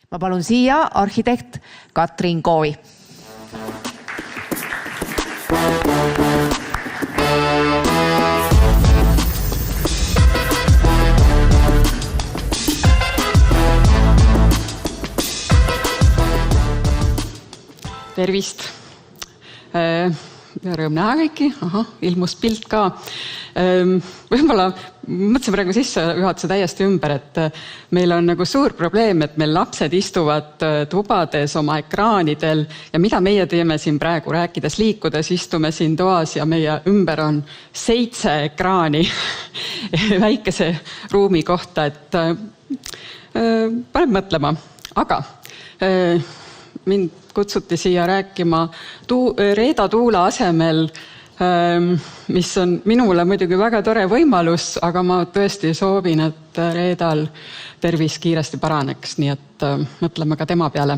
Ma palun siia arhitekt Katrin Koovi. Tervist! Rõõm näha kõiki. Ilmus pilt ka. Võib-olla mõtlesin praegu sissejuhatuse täiesti ümber, et meil on nagu suur probleem, et meil lapsed istuvad tubades oma ekraanidel ja mida meie teeme siin praegu rääkides, liikudes, istume siin toas ja meie ümber on 7 ekraani väikese ruumi kohta, et paneb mõtlema. Aga mind kutsuti siia rääkima Reeda Tuula asemel, mis on minule muidugi väga tore võimalus, aga ma tõesti soovin, et Reedal tervis kiiresti paraneks, nii et mõtleme ka tema peale.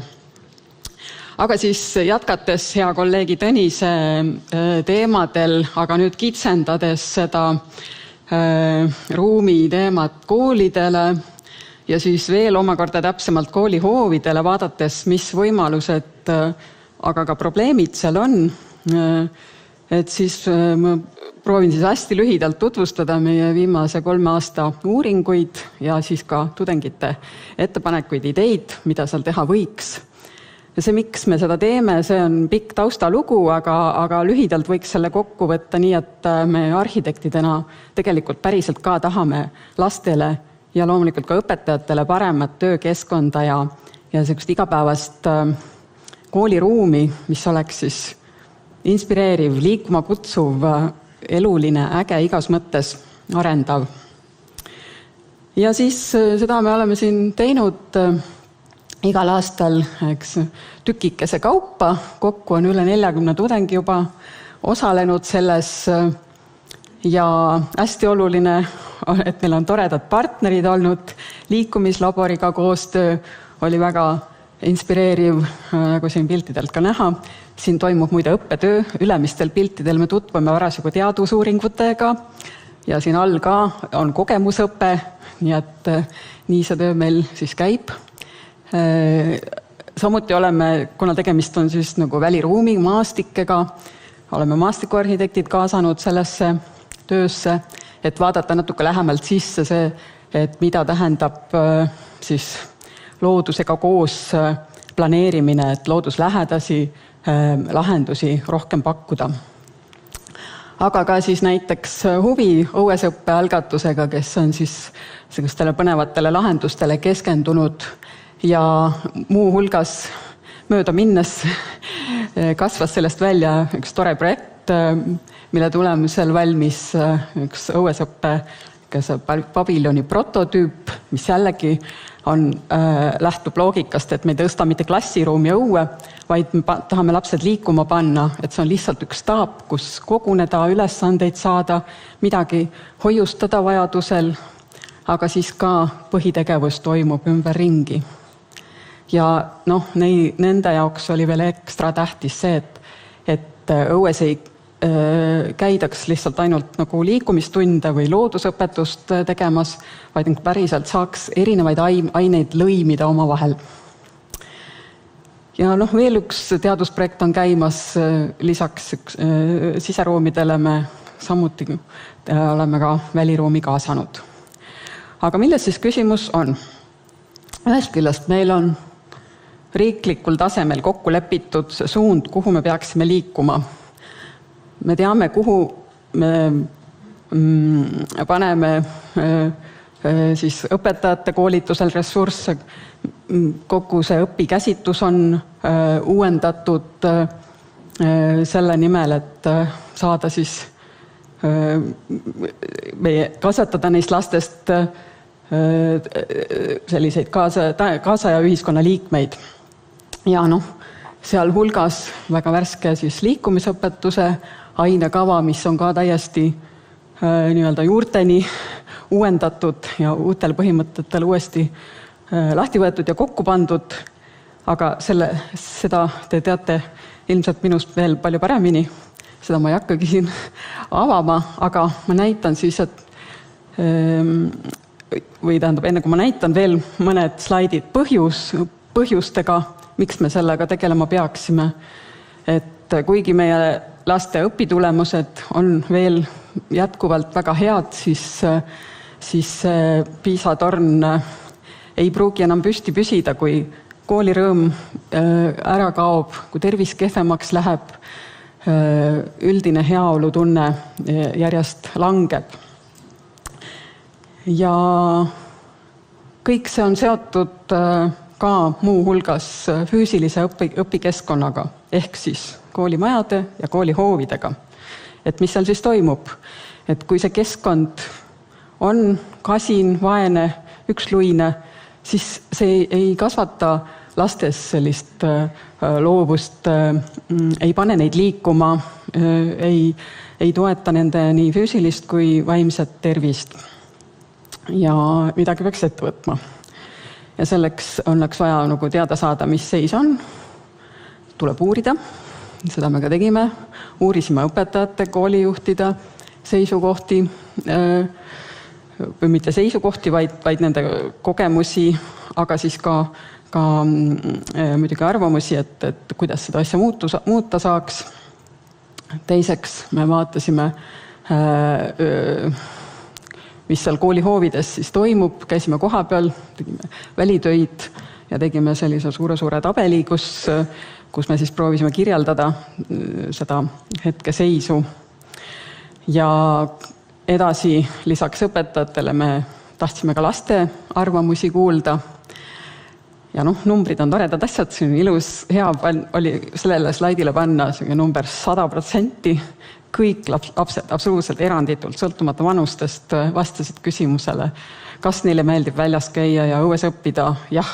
Aga siis jätkates hea kolleegi Tõnise teemadel, aga nüüd kitsendades seda ruumi teemat koolidele ja siis veel omakorda täpsemalt koolihoovidele vaadates, mis võimalused, aga ka probleemid seal on, et siis ma proovin siis hästi lühidalt tutvustada meie viimase 3 aasta uuringuid ja siis ka tudengite ettepanekuid, ideid, mida seal teha võiks. Ja see, miks me seda teeme, see on pikk taustalugu, aga lühidalt võiks selle kokku võtta nii, et me arhitektidena tegelikult päriselt ka tahame lastele ja loomulikult ka õpetajatele paremat töökeskkonda ja sellist igapäevast kooliruumi, mis oleks siis inspireeriv, liikuma kutsuv, eluline, äge, igas mõttes arendav. Ja siis seda me oleme siin teinud igal aastal tükikese kaupa. Kokku on üle 40 tudengi juba osalenud selles ja hästi oluline, et meil on toredad partnerid olnud. Liikumislaboriga koostöö oli väga inspireeriv, nagu siin piltidelt ka näha. Siin toimub muide õppetöö. Ülemistel piltidel me tutvume varasjagu teadusuuringutega ja siin all ka on kogemusõpe, nii et nii see töö meil siis käib. Samuti oleme, kuna tegemist on siis nagu väliruumi maastikega, oleme maastikuarhitektid kaasanud sellesse töösse, et vaadata natuke lähemalt sisse see, et mida tähendab siis loodusega koos planeerimine, et looduslähedasi lahendusi rohkem pakkuda. Aga ka siis näiteks huvi õuesõppe algatusega, kes on siis sellistele põnevatele lahendustele keskendunud ja muu hulgas mööda minnes kasvas sellest välja üks tore projekt, mille tulemusel valmis üks õuesõppe paviljoni prototüüp, mis jällegi lähtub loogikast, et me ei tõsta mitte klassiruumi õue, vaid me tahame lapsed liikuma panna, et see on lihtsalt üks staap, kus koguneda, ülesandeid saada, midagi hoiustada vajadusel, aga siis ka põhitegevus toimub ümber ringi. Ja nende jaoks oli veel ekstra tähtis see, et õues ei käidaks lihtsalt ainult nagu liikumistunde või loodusõpetust tegemas, vaid päriselt saaks erinevaid aineid lõimida oma vahel. Ja veel üks teadusprojekt on käimas, lisaks siseruumidele me samuti oleme ka väliruumi kaasanud. Aga milles siis küsimus on? Ühest küljest meil on riiklikul tasemel kokku lepitud suund, kuhu me peaksime liikuma. Me teame, kuhu me paneme siis õpetajate koolitusel ressursse. Kogu see õpikäsitus on uuendatud selle nimel, et saada siis kasvatada neist lastest selliseid kaasaja ühiskonna liikmeid. Ja seal hulgas väga värske siis liikumisõpetuse ainekava, mis on ka täiesti nii-öelda juurteni uuendatud ja uutel põhimõtetel uuesti lahti võetud ja kokku pandud, aga seda te teate ilmselt minust veel palju paremini, seda ma ei hakkagi siin avama, aga ma näitan siis, et või tähendab, enne kui ma näitan veel mõned slaidid põhjus, põhjustega, miks me sellega tegelema peaksime. Et kuigi meie laste õpitulemused on veel jätkuvalt väga head, siis PISA torn ei pruugi enam püsti püsida, kui koolirõõm ära kaob, kui tervis kehvemaks läheb, üldine heaolutunne järjest langeb. Ja kõik see on seotud ka muu hulgas füüsilise õpikeskkonnaga, ehk siis koolimajade ja koolihoovidega. Et mis seal siis toimub? Et kui see keskkond on kasin, vaene, üksluine, siis see ei kasvata lastes sellist loovust, ei pane neid liikuma, ei toeta nende nii füüsilist kui vaimset tervist. Ja midagi peaks ette võtma. Ja selleks oleks vaja nagu teada saada, mis seis on. Tuleb uurida, seda me ka tegime. Uurisime õpetajate, koolijuhtide seisukohti, või mitte seisukohti, vaid nende kogemusi, aga siis ka muidugi arvamusi, et kuidas seda asja muuta saaks. Teiseks me vaatasime, mis seal koolihoovides siis toimub, käisime koha peal, tegime välitöid ja tegime sellise suure tabeli, kus me siis proovisime kirjeldada seda hetkeseisu. Ja edasi lisaks õpetajatele me tahtsime ka laste arvamusi kuulda. Ja numbrid on toredad asjad, see on ilus, hea oli sellele slaidile panna number 100%. Kõik lapsed absoluutselt eranditult, sõltumata vanustest, vastasid küsimusele, kas neile meeldib väljas käia ja õues õppida. Jah,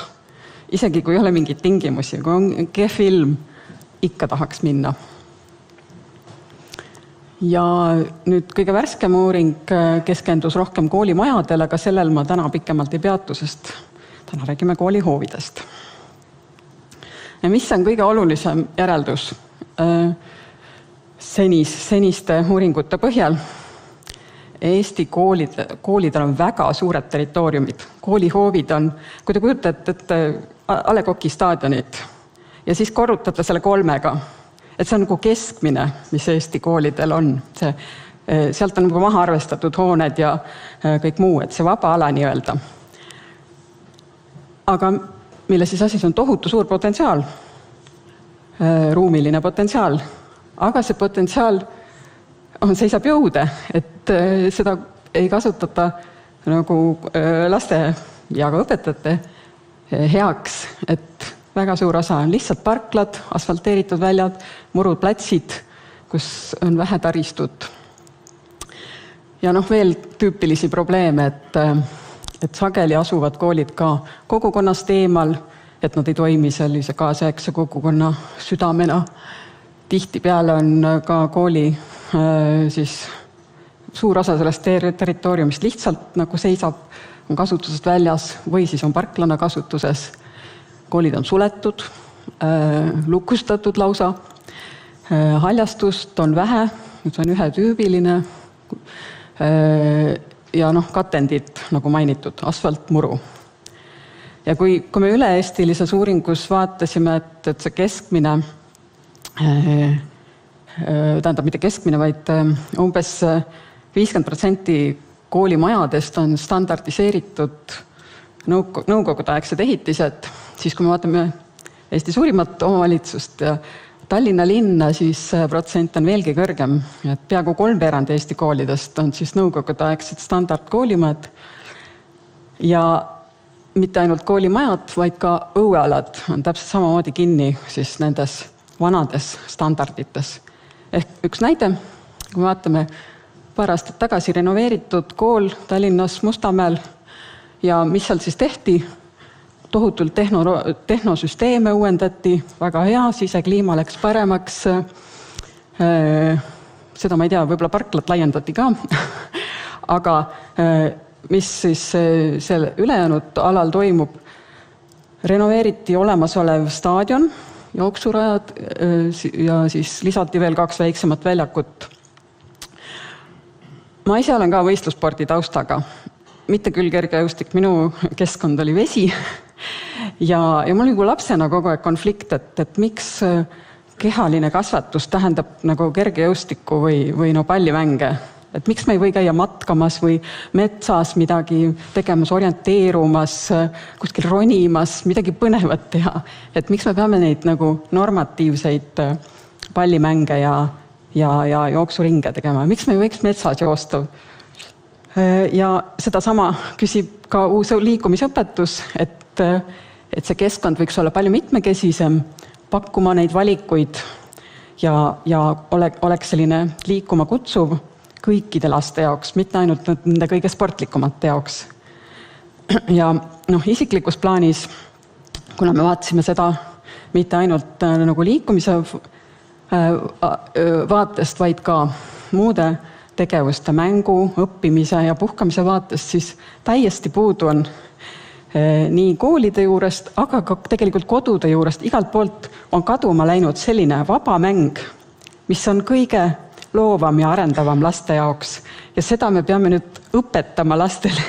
isegi kui ei ole mingeid tingimusi, kui on kehv ilm, ikka tahaks minna. Ja nüüd kõige värskem uuring keskendus rohkem koolimajadele, aga sellel ma täna pikemalt ei peatu, sest täna räägime koolihoovidest. Ja mis on kõige olulisem järeldus seniste uuringute põhjal? Eesti koolidel on väga suured territooriumid. Koolihoovid on, kui te kujutate, et A. Le Coqi staadionit ja siis korrutate selle 3-ga. Et see on nagu keskmine, mis Eesti koolidel on. Sealt on nagu maha arvestatud hooned ja kõik muu, et see vaba ala nii öelda. Aga mille siis asi on tohutu suur potentsiaal, ruumiline potentsiaal. Aga see potentsiaal seisab jõude, et seda ei kasutata nagu laste ja ka õpetajate heaks, et väga suur osa on lihtsalt parklad, asfalteeritud väljad, murud, platsid, kus on vähe taristut. Ja veel tüüpilisi probleeme, et sageli asuvad koolid ka kogukonnast eemal, et nad ei toimi sellise kaasaegse kogukonna südamena. Tihtipeale on ka kooli siis suur osa sellest territooriumist lihtsalt nagu seisab, on kasutusest väljas või siis on parklana kasutuses. Koolid on suletud, lukustatud lausa, haljastust on vähe, see on ühetüübiline ja katendid, nagu mainitud, asfaltmuru. Ja kui me üle-eestilises uuringus vaatasime, et see keskmine, tähendab mitte keskmine, vaid umbes 50% koolimajadest on standardiseeritud nõukogudeaegsed ehitised, siis kui me vaatame Eesti suurimat omavalitsust ja Tallinna linna, siis protsent on veelgi kõrgem. Et peaaegu 3/3 Eesti koolidest on siis nõukogudeaegsed standardkoolimajad ja mitte ainult koolimajad, vaid ka õuealad on täpselt samamoodi kinni siis nendes vanades standardites. Ehk üks näide, kui vaatame paar aastat tagasi renoveeritud kool Tallinnas Mustamäel ja mis seal siis tehti, tohutult tehnosüsteeme uuendati, väga hea, sisekliima läks paremaks, seda ma ei tea, võib-olla parklat laiendati ka, aga mis siis selle ülejäänud alal toimub, renoveeriti olemasolev staadion, jooksurajad ja siis lisati veel 2 väiksemat väljakut. Ma ise olen ka võistlusspordi taustaga, mitte küll kergejõustik, minu keskkond oli vesi ja mul oli lapsena kogu aeg konflikt, et miks kehaline kasvatus tähendab nagu kergejõustikku või no pallimänge. Et miks me ei või käia matkamas või metsas midagi tegemas, orienteerumas, kuskil ronimas, midagi põnevat teha. Et miks me peame neid nagu normatiivseid pallimänge ja jooksuringe tegema. Miks me ei võiks metsas joosta? Ja seda sama küsib ka uus liikumisõpetus, et see keskkond võiks olla palju mitmekesisem, pakkuma neid valikuid ja oleks selline liikuma kutsuv kõikide laste jaoks, mitte ainult nende kõige sportlikumate jaoks. Ja isiklikus plaanis, kuna me vaatasime seda mitte ainult nagu liikumise vaatest, vaid ka muude tegevuste, mängu, õppimise ja puhkamise vaatest, siis täiesti puudu on nii koolide juurest, aga ka tegelikult kodude juurest. Igalt poolt on kaduma läinud selline vaba mäng, mis on kõige loovam ja arendavam laste jaoks. Ja seda me peame nüüd õpetama lastele,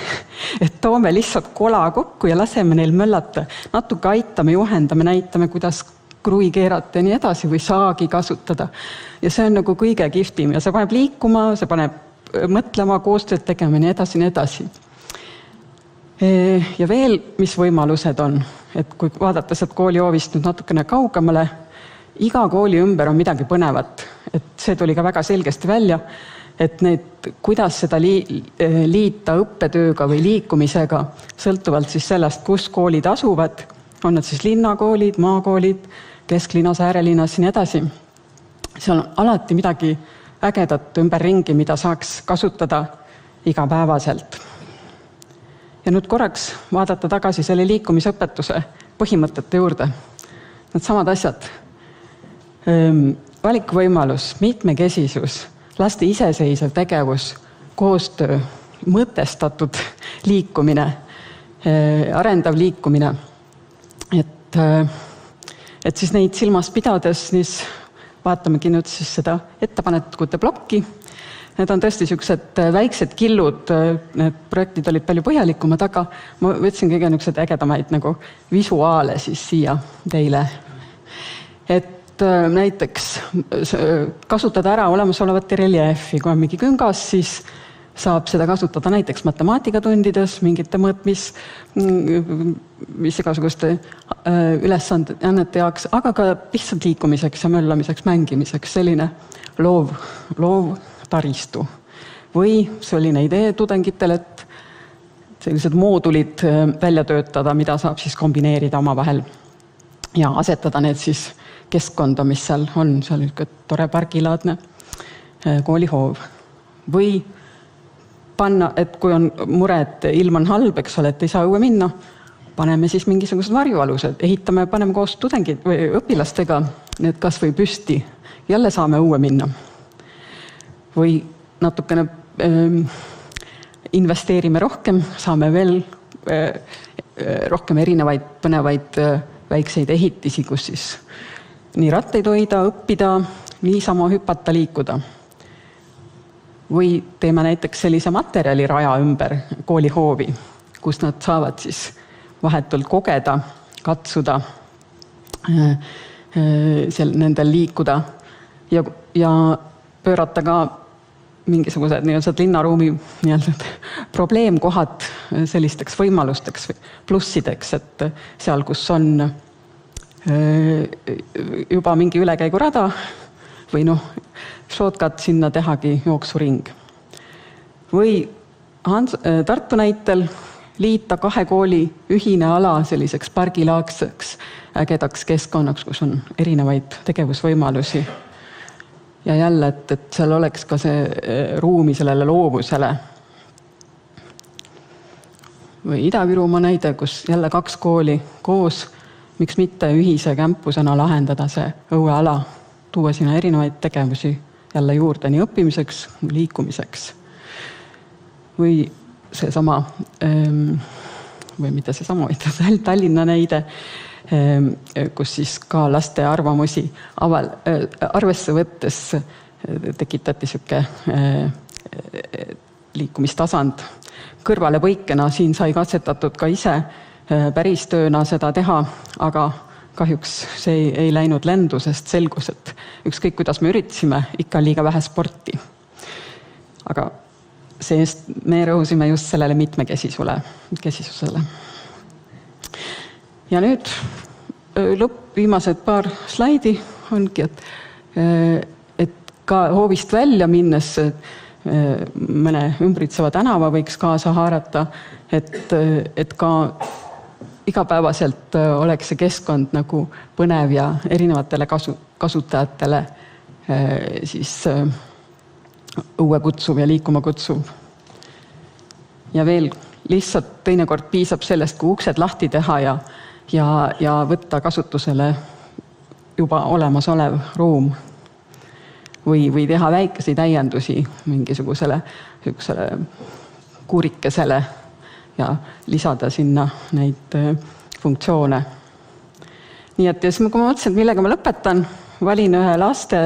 et toome lihtsalt kola kokku ja laseme neil möllata. Natuke aitame, juhendame, näitame, kuidas krui keerata ja nii edasi või saagi kasutada. Ja see on nagu kõige kihvtim ja see paneb liikuma, see paneb mõtlema, koostööd tegema ja nii edasi, nii edasi. Ja veel, mis võimalused on, et kui vaadata sealt koolihoovist nüüd natukene kaugemale, iga kooli ümber on midagi põnevat, et see tuli ka väga selgesti välja, et kuidas seda liita õppetööga või liikumisega, sõltuvalt siis sellest, kus koolid asuvad, on nad siis linnakoolid, maakoolid, kesklinnas, äärelinnas ja nii edasi. Seal on alati midagi ägedat ümberringi, mida saaks kasutada igapäevaselt. Ja nüüd korraks vaadata tagasi selle liikumisõpetuse põhimõtete juurde. Need samad asjad. Valikuvõimalus, mitmekesisus, laste iseseisev tegevus, koostöö, mõtestatud liikumine, arendav liikumine. Et siis neid silmas pidades, siis vaatamegi nüüd siis seda ettepanekute plokki. Need on tõesti sellised väiksed killud, need projektid olid palju põhjalikumad, aga ma võtsin kõige niisugused ägedamaid nagu visuaale siis siia teile. Et näiteks kasutada ära olemasolevate reljeefi, kui on mingi küngas, siis saab seda kasutada näiteks matemaatikatundides, mingite mis igasuguste ülesannete jaoks, aga ka lihtsalt liikumiseks ja möllamiseks, mängimiseks, selline loov taristu. Või selline idee tudengitele, et sellised moodulid välja töötada, mida saab siis kombineerida omavahel ja asetada need siis keskkonda, mis seal on, seal tore pargilaadne koolihoov. Või panna, et kui on mure, et ilm on halb, eks ole, et ei saa õue minna, paneme siis mingisugused varjualused, ehitame, paneme koos tudengid või õpilastega need kas või püsti, jälle saame õue minna. Või natukene investeerime rohkem, saame veel rohkem erinevaid põnevaid väikseid ehitisi, kus siis nii ratteid hoida, õppida, niisama hüpata, liikuda. Või teeme näiteks sellise materjaliraja ümber koolihoovi, kus nad saavad siis vahetult kogeda, katsuda, nendel liikuda ja pöörata ka mingisugused linnaruumi probleemkohad sellisteks võimalusteks või plussideks, et seal, kus on juba mingi ülekäigurada või shortcut sinna tehagi jooksuring. Või Tartu näitel liita 2 kooli ühine ala selliseks pargilaagseks ägedaks keskkonnaks, kus on erinevaid tegevusvõimalusi. Ja jälle, et seal oleks ka see ruumi sellele loovusele. Või Ida-Virumaa näide, kus jälle 2 kooli koos, miks mitte ühise kämpusena lahendada see õueala, tuua sinna erinevaid tegevusi jälle juurde nii õppimiseks, liikumiseks. Või seesama, või mitte seesama, Tallinna näide, kus siis ka laste arvamusi arvesse võttes tekitati siuke liikumistasand. Kõrvale põikena siin sai katsetatud ka ise päris tööna seda teha, aga kahjuks see ei läinud lendu, sest selgus, et ükskõik kuidas me üritasime, ikka liiga vähe sporti. Aga seest me rõhusime just sellele mitmekesisusele. Ja nüüd viimased paar slaidi ongi, et ka hoovist välja minnes mõne ümbritseva tänava võiks kaasa haarata, et ka igapäevaselt oleks see keskkond nagu põnev ja erinevatele kasutajatele siis õue kutsuv ja liikuma kutsuv. Ja veel lihtsalt teinekord piisab sellest, kui uksed lahti teha ja võtta kasutusele juba olemasolev ruum või teha väikesi täiendusi mingisugusele kuurikesele ja lisada sinna neid funktsioone. Nii et kui ma mõtlesin, et millega ma lõpetan, valin ühe laste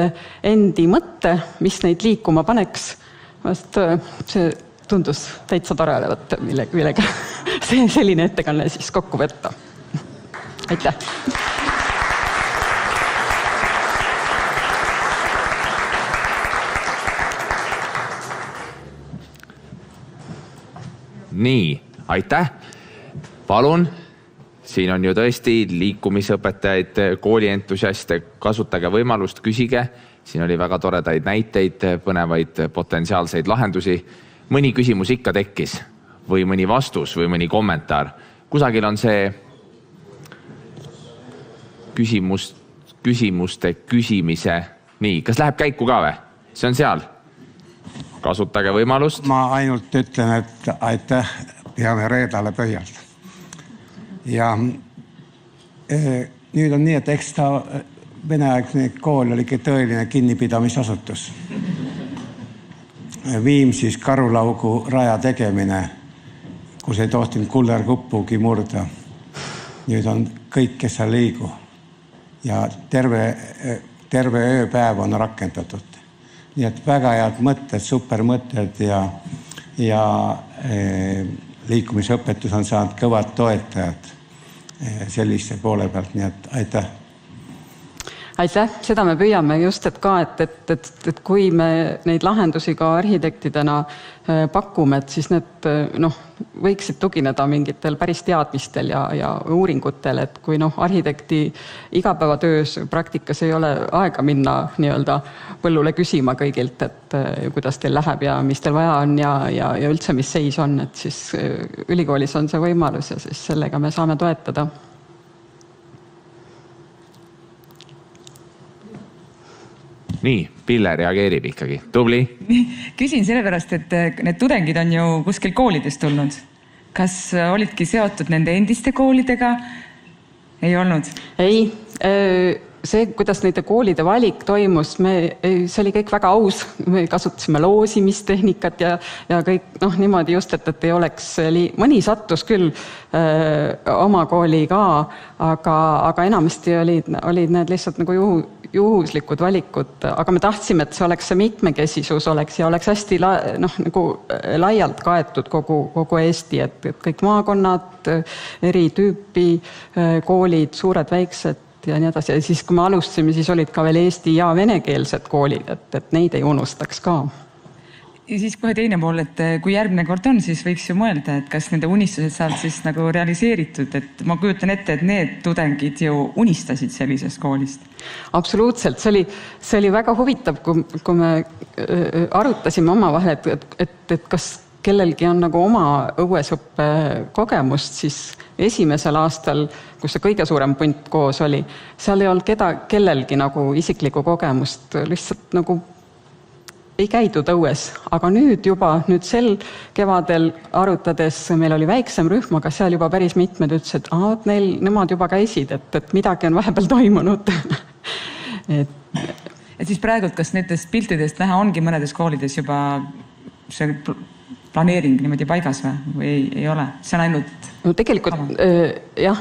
endi mõtte, mis neid liikuma paneks. See tundus täitsa tore olevat, millega selline ettekanne siis kokku võtta. Aitäh! Nii, aitäh! Palun! Siin on ju tõesti liikumisõpetajaid, koolientusiaste, kasutage võimalust, küsige. Siin oli väga toredaid näiteid, põnevaid potentsiaalseid lahendusi. Mõni küsimus ikka tekkis või mõni vastus või mõni kommentaar. Kusagil on see küsimuste küsimise. Nii, kas läheb käiku ka või? See on seal. Kasutage võimalust. Ma ainult ütlen, et aitäh peame Reedale pöialt. Ja nüüd on nii, et eks ta veneaegne kool oligi tõeline kinnipidamisasutus. Viimsis Karulaugu raja tegemine, kus ei tohtinud kullerkuppugi murda. Nüüd on kõik, kes seal liigu. Ja terve ööpäev on rakendatud. Nii et väga head mõtted, super mõtted ja liikumisõpetus on saanud kõvad toetajad selliste poole pealt, nii et aitäh. Aitäh, seda me püüame just, et kui me neid lahendusi ka arhitektidena pakume, et siis need võiksid tugineda mingitel päris teadmistel ja uuringutel, et kui arhitekti igapäevatöös praktikas ei ole aega minna nii-öelda põllule küsima kõigilt, et kuidas teil läheb ja mis teil vaja on ja üldse mis seis on, et siis ülikoolis on see võimalus ja siis sellega me saame toetada. Nii, Pille reageerib ikkagi. Tubli? Küsin sellepärast, et need tudengid on ju kuskil koolidest tulnud. Kas olidki seotud nende endiste koolidega? Ei olnud? Ei. See, kuidas nende koolide valik toimus, see oli kõik väga aus. Me kasutasime loosimistehnikat ja kõik niimoodi just, et ei oleks mõni sattus küll oma kooli ka, aga enamasti olid need lihtsalt nagu juhuslikud valikud, aga me tahtsime, et see oleks see mitmekesisus oleks ja oleks hästi nagu laialt kaetud kogu Eesti, et kõik maakonnad, eri tüüpi koolid, suured, väiksed ja nii edasi. Ja siis, kui me alustasime, siis olid ka veel eesti ja venekeelsed koolid, et neid ei unustaks ka. Ja siis kohe teine pool, et kui järgmine kord on, siis võiks ju mõelda, et kas nende unistused saavad siis nagu realiseeritud, et ma kujutan ette, et need tudengid ju unistasid sellisest koolist. Absoluutselt, see oli väga huvitav, kui me arutasime omavahel, et kas kellelgi on nagu oma õuesõppe kogemust, siis esimesel aastal, kus see kõige suurem punt koos oli, seal ei olnud kellelgi nagu isiklikku kogemust, lihtsalt nagu ei käidud õues, aga nüüd sel kevadel arutades meil oli väiksem rühm, aga seal juba päris mitmed ütlesid, et nemad juba käisid, et midagi on vahepeal toimunud. Et siis praegult, kas nendest piltidest näha ongi mõnedes koolides juba see planeering niimoodi paigas või ei ole? See on ainult... No tegelikult jah,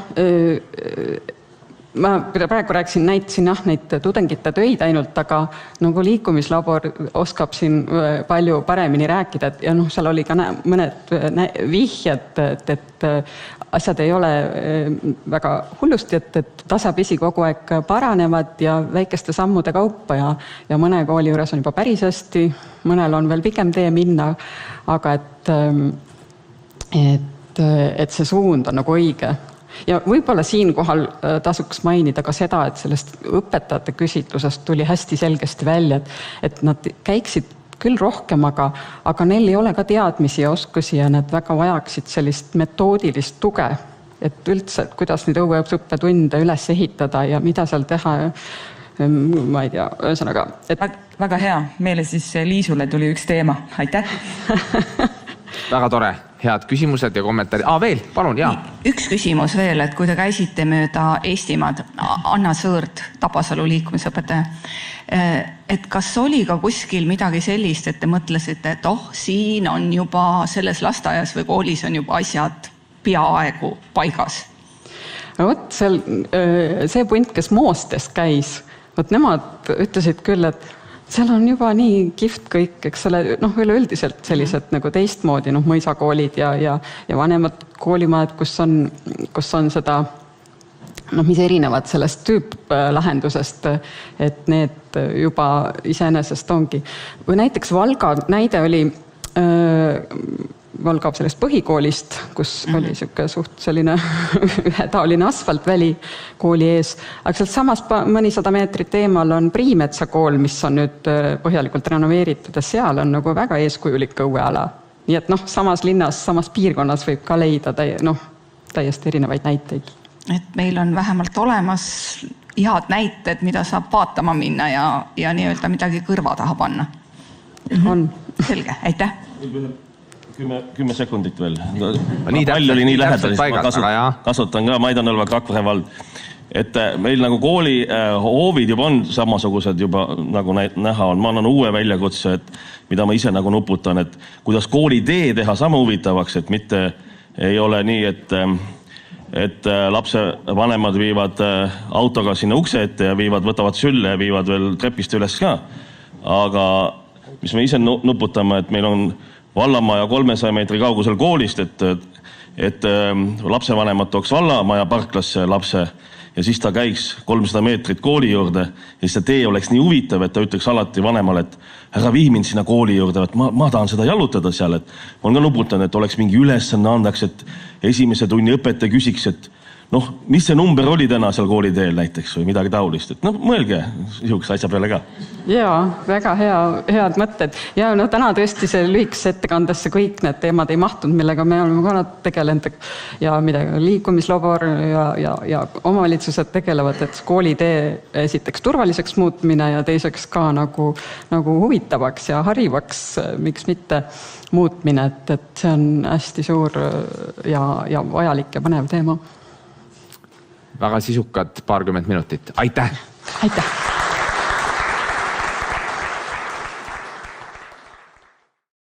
ma praegu näitasin neid tudengite töid ainult, aga nagu liikumislabor oskab siin palju paremini rääkida ja seal oli ka mõned vihjed, et asjad ei ole väga hullusti, et tasapisi kogu aeg paranevad ja väikeste sammude kaupa ja mõne kooli juures on juba päris hästi, mõnel on veel pigem tee minna, aga et see suund on nagu õige. Ja võib-olla siinkohal tasuks mainida ka seda, et sellest õpetajate küsitlusest tuli hästi selgesti välja, et nad käiksid küll rohkem, aga neil ei ole ka teadmisi ja oskusi ja nad väga vajaksid sellist metoodilist tuge, et üldse, et kuidas neid õueõppetunde üles ehitada ja mida seal teha, ma ei tea, ühesõnaga. Väga hea, meile siis Liisule tuli üks teema, aitäh! Väga tore, head küsimused ja kommentaarid. Veel, palun, jaa. Üks küsimus veel, et kui te käisite mööda Eestimaad, Anna Sõõrt, Tabasalu liikumisõpetaja, et kas oli ka kuskil midagi sellist, et te mõtlesite, et siin on juba selles lasteaias või koolis on juba asjad peaaegu paigas? Vot see punt, kes Moostes käis, nemad ütlesid küll, et seal on juba nii kihvt kõik, eks ole, üleüldiselt sellised nagu teistmoodi, mõisakoolid ja vanemad koolimajad, kus on seda, mis erinevad sellest tüüplahendusest, et need juba iseenesest ongi. Või näiteks Valga näide oli Valga sellest põhikoolist, kus oli suht selline ühetaoline asfaltväli kooli ees. Aga sealt samas mõnisada meetrit eemal on Priimetsa kool, mis on nüüd põhjalikult renoveeritud ja seal on nagu väga eeskujulik õueala. Nii et samas linnas, samas piirkonnas võib ka leida täiesti erinevaid näiteid. Et meil on vähemalt olemas head näited, mida saab vaatama minna ja nii-öelda midagi kõrva taha panna. On. Selge, aitäh! 10 sekundit veel. Palju oli nii lähedal, ma kasutan ka Maidanõlva Rakvere vald. Et meil nagu kooli hoovid juba on samasugused juba nagu näha on. Ma annan uue väljakutse, mida ma ise nagu nuputan, et kuidas kooli tee teha sama huvitavaks, et mitte ei ole nii, et lapse vanemad viivad autoga sinna ukse ette ja võtavad sülle ja viivad veel trepist üles ka. Aga mis me ise nuputame, et meil on vallamaja 300 meetri kaugusel koolist, et lapsevanemad tooks vallamaja parklasse lapse ja siis ta käiks 300 meetrit kooli juurde ja siis see tee oleks nii huvitav, et ta ütleks alati vanemale, et ära vii mind sinna kooli juurde, et ma tahan seda jalutada seal, et ma olen ka nuputan, et oleks mingi ülesanne andaks, et esimese tunni õpetaja küsiks, et mis see number oli täna seal kooli teel näiteks või midagi taolist, et mõelge niisuguse asja peale ka. Jaa, väga head mõtted. Ja täna tõesti see lühikese ettekandesse kõik need teemad ei mahtunud, millega me oleme ka tegelenud ja midagi liikumislabor ja omavalitsused tegelevad, et koolitee esiteks turvaliseks muutmine ja teiseks ka nagu huvitavaks ja harivaks, miks mitte muutmine, et see on hästi suur ja vajalik ja põnev teema. Väga sisukad 20 minutit. Aitäh! Aitäh!